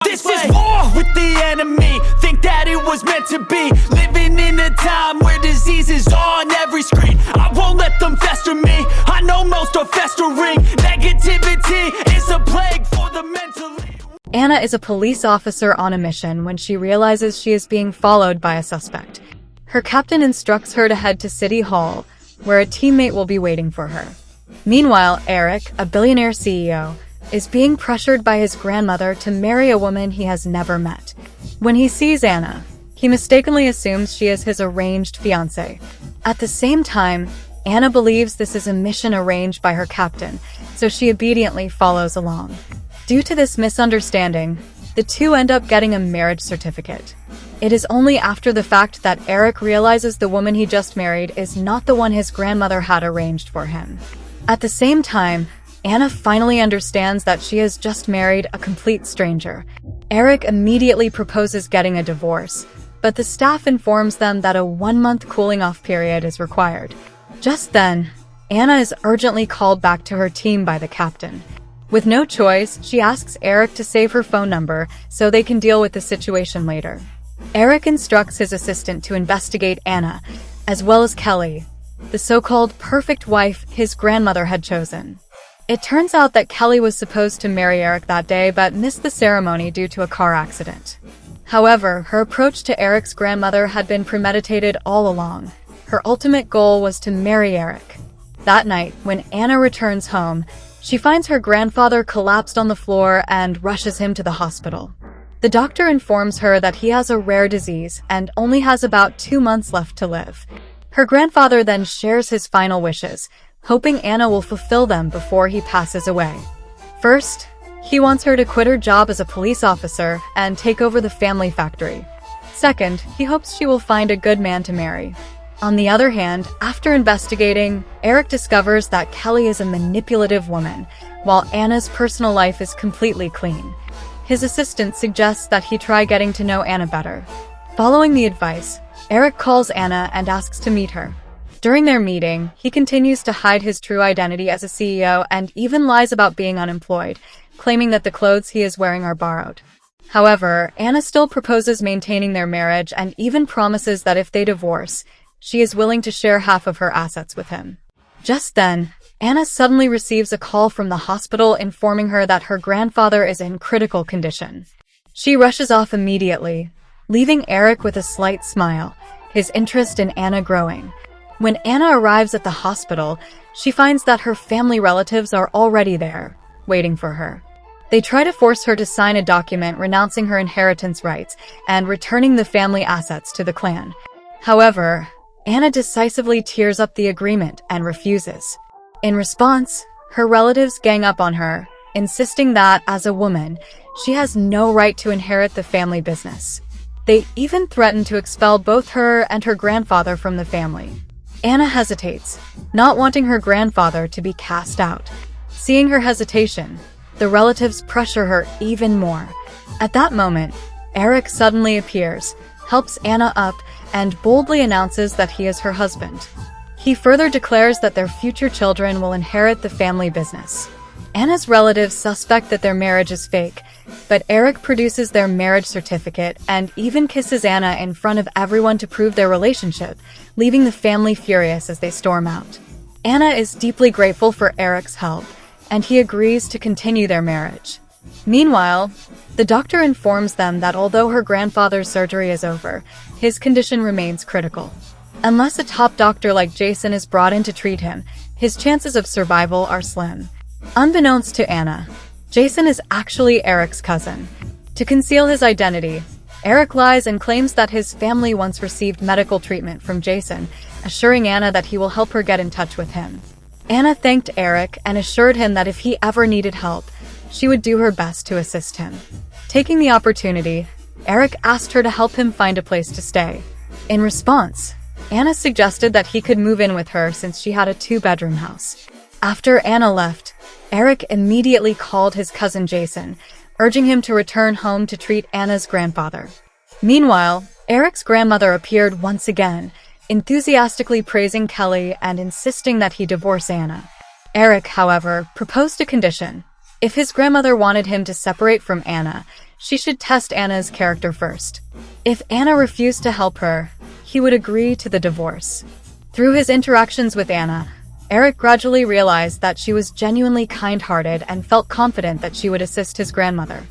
This is war with the enemy. Think that it was meant to be. Living in a time where disease is on every screen. I won't let them fester me. I know most are festering. Negativity is a plague for the mentally. Anna is a police officer on a mission when she realizes she is being followed by a suspect. Her captain instructs her to head to City Hall, where a teammate will be waiting for her. Meanwhile, Eric, a billionaire CEO, is being pressured by his grandmother to marry a woman he has never met. When he sees Anna, he mistakenly assumes she is his arranged fiancée. At the same time, Anna believes this is a mission arranged by her captain, so she obediently follows along. Due to this misunderstanding, the two end up getting a marriage certificate. It is only after the fact that Eric realizes the woman he just married is not the one his grandmother had arranged for him. At the same time, Anna finally understands that she has just married a complete stranger. Eric immediately proposes getting a divorce, but the staff informs them that a 1-month cooling-off period is required. Just then, Anna is urgently called back to her team by the captain. With no choice, she asks Eric to save her phone number so they can deal with the situation later. Eric instructs his assistant to investigate Anna, as well as Kelly, the so-called perfect wife his grandmother had chosen. It turns out that Kelly was supposed to marry Eric that day but missed the ceremony due to a car accident. However, her approach to Eric's grandmother had been premeditated all along. Her ultimate goal was to marry Eric. That night, when Anna returns home, she finds her grandfather collapsed on the floor and rushes him to the hospital. The doctor informs her that he has a rare disease and only has about 2 months left to live. Her grandfather then shares his final wishes, hoping Anna will fulfill them before he passes away. First, he wants her to quit her job as a police officer and take over the family factory. Second, he hopes she will find a good man to marry. On the other hand, after investigating, Eric discovers that Kelly is a manipulative woman, while Anna's personal life is completely clean. His assistant suggests that he try getting to know Anna better. Following the advice, Eric calls Anna and asks to meet her. During their meeting, he continues to hide his true identity as a CEO and even lies about being unemployed, claiming that the clothes he is wearing are borrowed. However, Anna still proposes maintaining their marriage and even promises that if they divorce, she is willing to share half of her assets with him. Just then, Anna suddenly receives a call from the hospital informing her that her grandfather is in critical condition. She rushes off immediately, leaving Eric with a slight smile, his interest in Anna growing. When Anna arrives at the hospital, she finds that her family relatives are already there, waiting for her. They try to force her to sign a document renouncing her inheritance rights and returning the family assets to the clan. However, Anna decisively tears up the agreement and refuses. In response, her relatives gang up on her, insisting that, as a woman, she has no right to inherit the family business. They even threaten to expel both her and her grandfather from the family. Anna hesitates, not wanting her grandfather to be cast out. Seeing her hesitation, the relatives pressure her even more. At that moment, Eric suddenly appears, helps Anna up, and boldly announces that he is her husband. He further declares that their future children will inherit the family business. Anna's relatives suspect that their marriage is fake, but Eric produces their marriage certificate and even kisses Anna in front of everyone to prove their relationship, leaving the family furious as they storm out. Anna is deeply grateful for Eric's help, and he agrees to continue their marriage. Meanwhile, the doctor informs them that although her grandfather's surgery is over, his condition remains critical. Unless a top doctor like Jason is brought in to treat him, his chances of survival are slim. Unbeknownst to Anna, Jason is actually Eric's cousin. To conceal his identity, Eric lies and claims that his family once received medical treatment from Jason, assuring Anna that he will help her get in touch with him. Anna thanked Eric and assured him that if he ever needed help, she would do her best to assist him. Taking the opportunity, Eric asked her to help him find a place to stay. In response, Anna suggested that he could move in with her since she had a 2-bedroom house. After Anna left, Eric immediately called his cousin Jason, urging him to return home to treat Anna's grandfather. Meanwhile, Eric's grandmother appeared once again, enthusiastically praising Kelly and insisting that he divorce Anna. Eric, however, proposed a condition. If his grandmother wanted him to separate from Anna, she should test Anna's character first. If Anna refused to help her, he would agree to the divorce. Through his interactions with Anna, Eric gradually realized that she was genuinely kind-hearted and felt confident that she would assist his grandmother.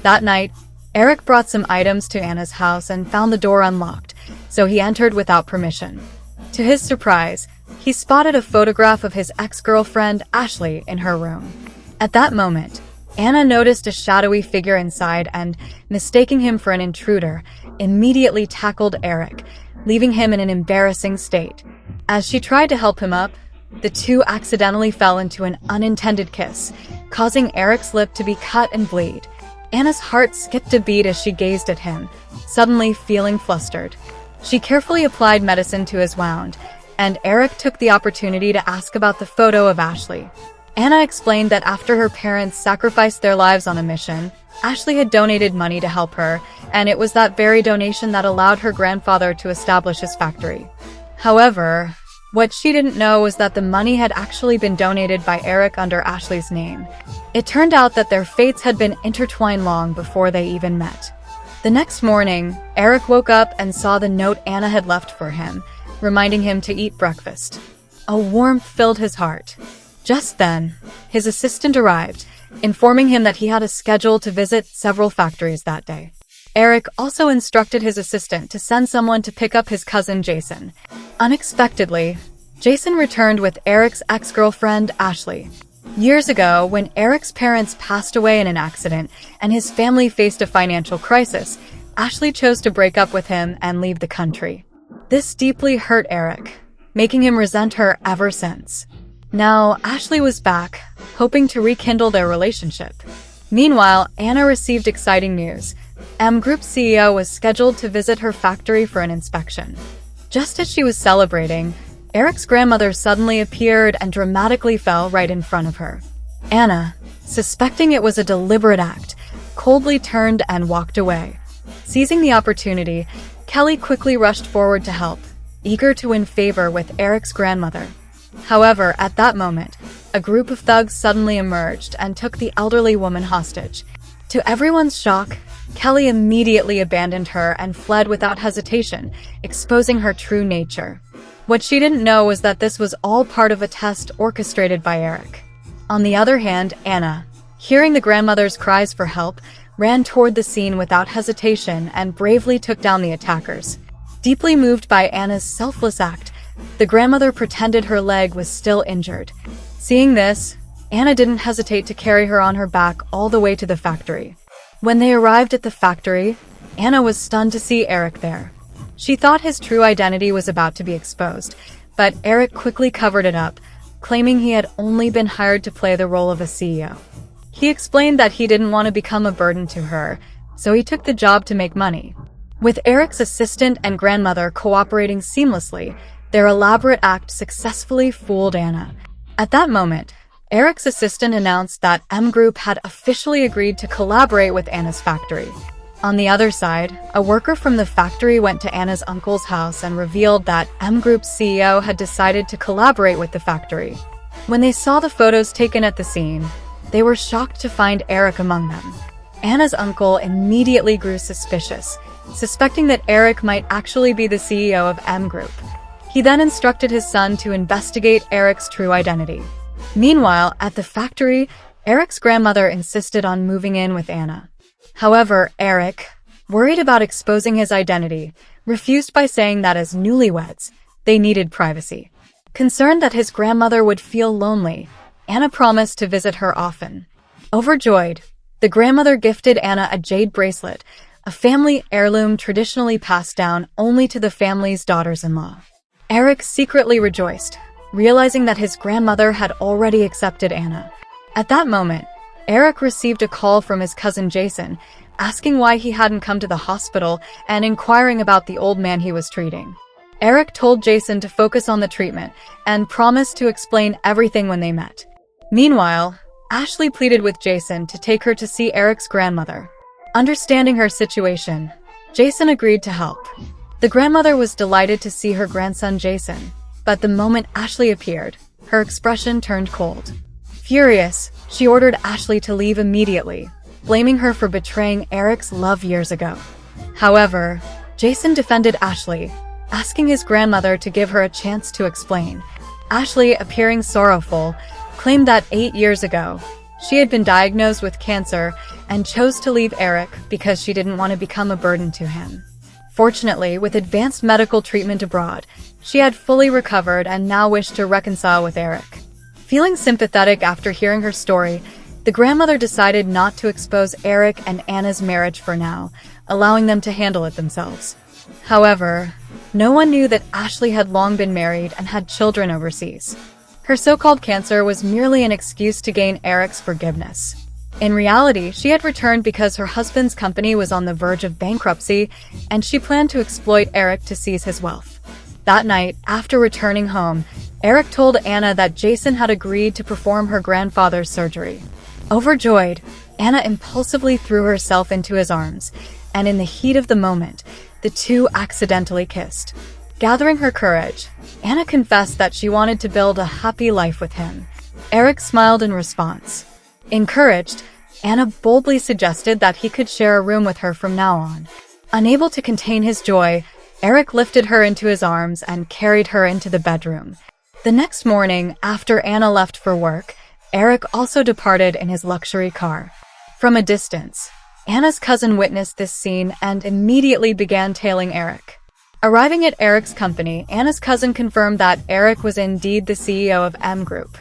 That night, Eric brought some items to Anna's house and found the door unlocked, so he entered without permission. To his surprise, he spotted a photograph of his ex-girlfriend, Ashley, in her room. At that moment, Anna noticed a shadowy figure inside and, mistaking him for an intruder, immediately tackled Eric, leaving him in an embarrassing state. As she tried to help him up, the two accidentally fell into an unintended kiss, causing Eric's lip to be cut and bleed. Anna's heart skipped a beat as she gazed at him, suddenly feeling flustered. She carefully applied medicine to his wound, and Eric took the opportunity to ask about the photo of Ashley. Anna explained that after her parents sacrificed their lives on a mission, Ashley had donated money to help her, and it was that very donation that allowed her grandfather to establish his factory. However, what she didn't know was that the money had actually been donated by Eric under Ashley's name. It turned out that their fates had been intertwined long before they even met. The next morning, Eric woke up and saw the note Anna had left for him, reminding him to eat breakfast. A warmth filled his heart. Just then, his assistant arrived, informing him that he had a schedule to visit several factories that day. Eric also instructed his assistant to send someone to pick up his cousin Jason. Unexpectedly, Jason returned with Eric's ex-girlfriend, Ashley. Years ago, when Eric's parents passed away in an accident and his family faced a financial crisis, Ashley chose to break up with him and leave the country. This deeply hurt Eric, making him resent her ever since. Now, Ashley was back, hoping to rekindle their relationship. Meanwhile, Anna received exciting news. M Group's CEO was scheduled to visit her factory for an inspection. Just as she was celebrating, Eric's grandmother suddenly appeared and dramatically fell right in front of her. Anna, suspecting it was a deliberate act, coldly turned and walked away. Seizing the opportunity, Kelly quickly rushed forward to help, eager to win favor with Eric's grandmother. However, at that moment, a group of thugs suddenly emerged and took the elderly woman hostage. To everyone's shock, Kelly immediately abandoned her and fled without hesitation, exposing her true nature. What she didn't know was that this was all part of a test orchestrated by Eric. On the other hand, Anna, hearing the grandmother's cries for help, ran toward the scene without hesitation and bravely took down the attackers. Deeply moved by Anna's selfless act, the grandmother pretended her leg was still injured. Seeing this, Anna didn't hesitate to carry her on her back all the way to the factory. When they arrived at the factory, Anna was stunned to see Eric there. She thought his true identity was about to be exposed, but Eric quickly covered it up, claiming he had only been hired to play the role of a CEO. He explained that he didn't want to become a burden to her, so he took the job to make money. With Eric's assistant and grandmother cooperating seamlessly, their elaborate act successfully fooled Anna. At that moment, Eric's assistant announced that M Group had officially agreed to collaborate with Anna's factory. On the other side, a worker from the factory went to Anna's uncle's house and revealed that M Group's CEO had decided to collaborate with the factory. When they saw the photos taken at the scene, they were shocked to find Eric among them. Anna's uncle immediately grew suspicious, suspecting that Eric might actually be the CEO of M Group. He then instructed his son to investigate Eric's true identity. Meanwhile, at the factory, Eric's grandmother insisted on moving in with Anna. However, Eric, worried about exposing his identity, refused by saying that as newlyweds, they needed privacy. Concerned that his grandmother would feel lonely, Anna promised to visit her often. Overjoyed, the grandmother gifted Anna a jade bracelet, a family heirloom traditionally passed down only to the family's daughters-in-law. Eric secretly rejoiced, realizing that his grandmother had already accepted Anna. At that moment, Eric received a call from his cousin Jason, asking why he hadn't come to the hospital and inquiring about the old man he was treating. Eric told Jason to focus on the treatment and promised to explain everything when they met. Meanwhile, Ashley pleaded with Jason to take her to see Eric's grandmother. Understanding her situation, Jason agreed to help. The grandmother was delighted to see her grandson Jason, but the moment Ashley appeared, her expression turned cold. Furious, she ordered Ashley to leave immediately. blaming her for betraying Eric's love years ago. However, Jason defended Ashley, asking his grandmother to give her a chance to explain. Ashley, appearing sorrowful, claimed that 8 years ago, she had been diagnosed with cancer and chose to leave Eric because she didn't want to become a burden to him. Fortunately, with advanced medical treatment abroad, she had fully recovered and now wished to reconcile with Eric. Feeling sympathetic after hearing her story, the grandmother decided not to expose Eric and Anna's marriage for now, allowing them to handle it themselves. However, no one knew that Ashley had long been married and had children overseas. Her so-called cancer was merely an excuse to gain Eric's forgiveness. In reality, she had returned because her husband's company was on the verge of bankruptcy, and she planned to exploit Eric to seize his wealth. That night, after returning home, Eric told Anna that Jason had agreed to perform her grandfather's surgery. Overjoyed, Anna impulsively threw herself into his arms, and in the heat of the moment, the two accidentally kissed. Gathering her courage, Anna confessed that she wanted to build a happy life with him. Eric smiled in response. Encouraged, Anna boldly suggested that he could share a room with her from now on. Unable to contain his joy, Eric lifted her into his arms and carried her into the bedroom. The next morning, after Anna left for work, Eric also departed in his luxury car. From a distance, Anna's cousin witnessed this scene and immediately began tailing Eric. Arriving at Eric's company, Anna's cousin confirmed that Eric was indeed the CEO of M Group.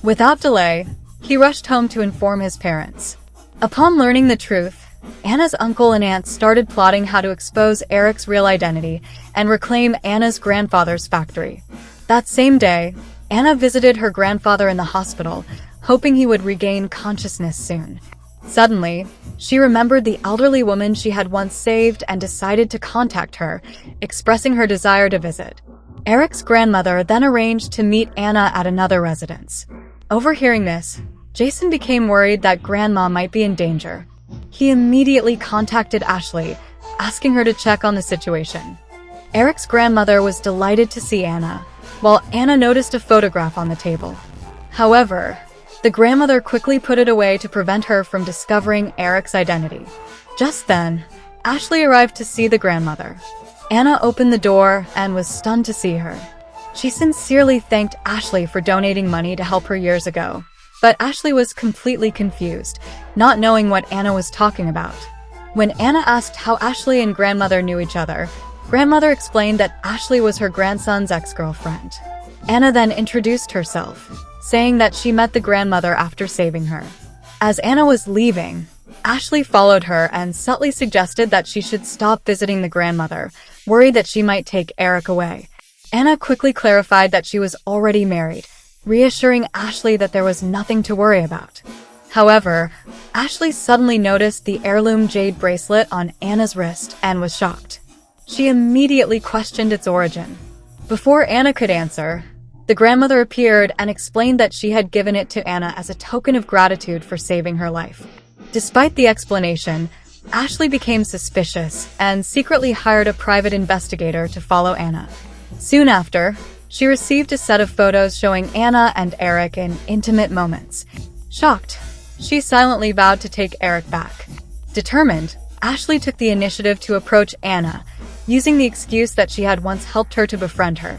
Without delay, he rushed home to inform his parents. Upon learning the truth, Anna's uncle and aunt started plotting how to expose Eric's real identity and reclaim Anna's grandfather's factory. That same day, Anna visited her grandfather in the hospital, hoping he would regain consciousness soon. Suddenly, she remembered the elderly woman she had once saved and decided to contact her, expressing her desire to visit. Eric's grandmother then arranged to meet Anna at another residence. Overhearing this, Jason became worried that Grandma might be in danger. He immediately contacted Ashley, asking her to check on the situation. Eric's grandmother was delighted to see Anna, while Anna noticed a photograph on the table. However, the grandmother quickly put it away to prevent her from discovering Eric's identity. Just then, Ashley arrived to see the grandmother. Anna opened the door and was stunned to see her. She sincerely thanked Ashley for donating money to help her years ago, but Ashley was completely confused, not knowing what Anna was talking about. When Anna asked how Ashley and grandmother knew each other, grandmother explained that Ashley was her grandson's ex-girlfriend. Anna then introduced herself, saying that she met the grandmother after saving her. As Anna was leaving, Ashley followed her and subtly suggested that she should stop visiting the grandmother, worried that she might take Eric away. Anna quickly clarified that she was already married, reassuring Ashley that there was nothing to worry about. However, Ashley suddenly noticed the heirloom jade bracelet on Anna's wrist and was shocked. She immediately questioned its origin. Before Anna could answer, the grandmother appeared and explained that she had given it to Anna as a token of gratitude for saving her life. Despite the explanation, Ashley became suspicious and secretly hired a private investigator to follow Anna. Soon after, she received a set of photos showing Anna and Eric in intimate moments. Shocked, she silently vowed to take Eric back. Determined, Ashley took the initiative to approach Anna, using the excuse that she had once helped her to befriend her.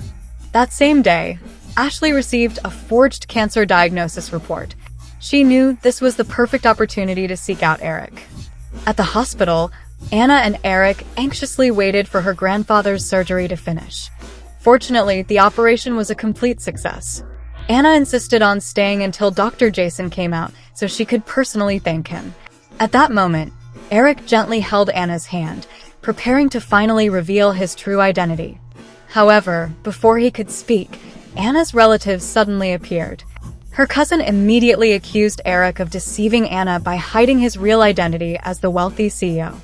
That same day, Ashley received a forged cancer diagnosis report. She knew this was the perfect opportunity to seek out Eric. At the hospital, Anna and Eric anxiously waited for her grandfather's surgery to finish. Fortunately, the operation was a complete success. Anna insisted on staying until Dr. Jason came out so she could personally thank him. At that moment, Eric gently held Anna's hand, preparing to finally reveal his true identity. However, before he could speak, Anna's relatives suddenly appeared. Her cousin immediately accused Eric of deceiving Anna by hiding his real identity as the wealthy CEO.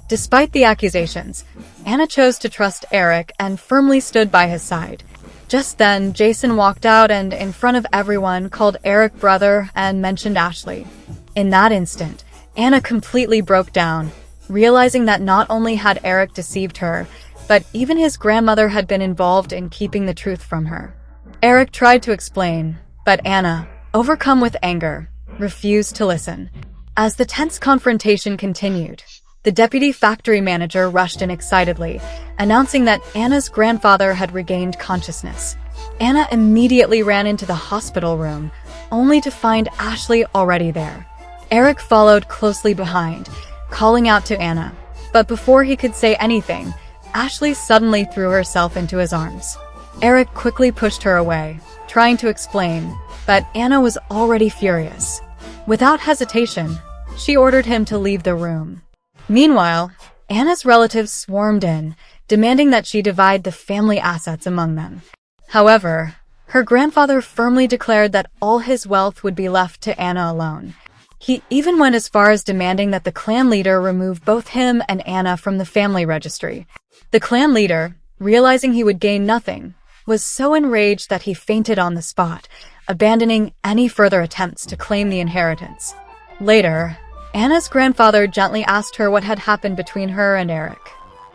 Despite the accusations, Anna chose to trust Eric and firmly stood by his side. Just then, Jason walked out and, in front of everyone, called Eric brother and mentioned Ashley. In that instant, Anna completely broke down, realizing that not only had Eric deceived her, but even his grandmother had been involved in keeping the truth from her. Eric tried to explain, but Anna, overcome with anger, refused to listen. As the tense confrontation continued, the deputy factory manager rushed in excitedly, announcing that Anna's grandfather had regained consciousness. Anna immediately ran into the hospital room, only to find Ashley already there. Eric followed closely behind, calling out to Anna. But before he could say anything, Ashley suddenly threw herself into his arms. Eric quickly pushed her away, trying to explain, but Anna was already furious. Without hesitation, she ordered him to leave the room. Meanwhile, Anna's relatives swarmed in, demanding that she divide the family assets among them. However, her grandfather firmly declared that all his wealth would be left to Anna alone. He even went as far as demanding that the clan leader remove both him and Anna from the family registry. The clan leader, realizing he would gain nothing, was so enraged that he fainted on the spot, abandoning any further attempts to claim the inheritance. Later, Anna's grandfather gently asked her what had happened between her and Eric.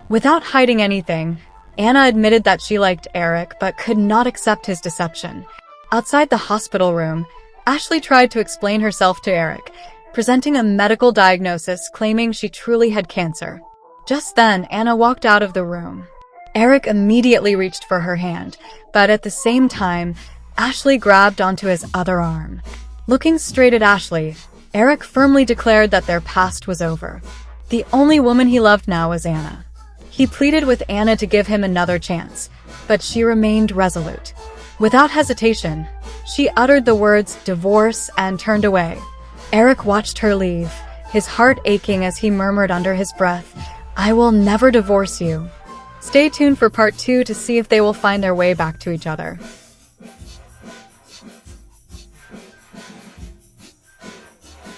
Without hiding anything, Anna admitted that she liked Eric but could not accept his deception. Outside the hospital room, Ashley tried to explain herself to Eric, presenting a medical diagnosis claiming she truly had cancer. Just then, Anna walked out of the room. Eric immediately reached for her hand, but at the same time, Ashley grabbed onto his other arm. Looking straight at Ashley, Eric firmly declared that their past was over. The only woman he loved now was Anna. He pleaded with Anna to give him another chance, but she remained resolute. Without hesitation, she uttered the words divorce and turned away. Eric watched her leave, his heart aching as he murmured under his breath, "I will never divorce you." Stay tuned for part 2 to see if they will find their way back to each other.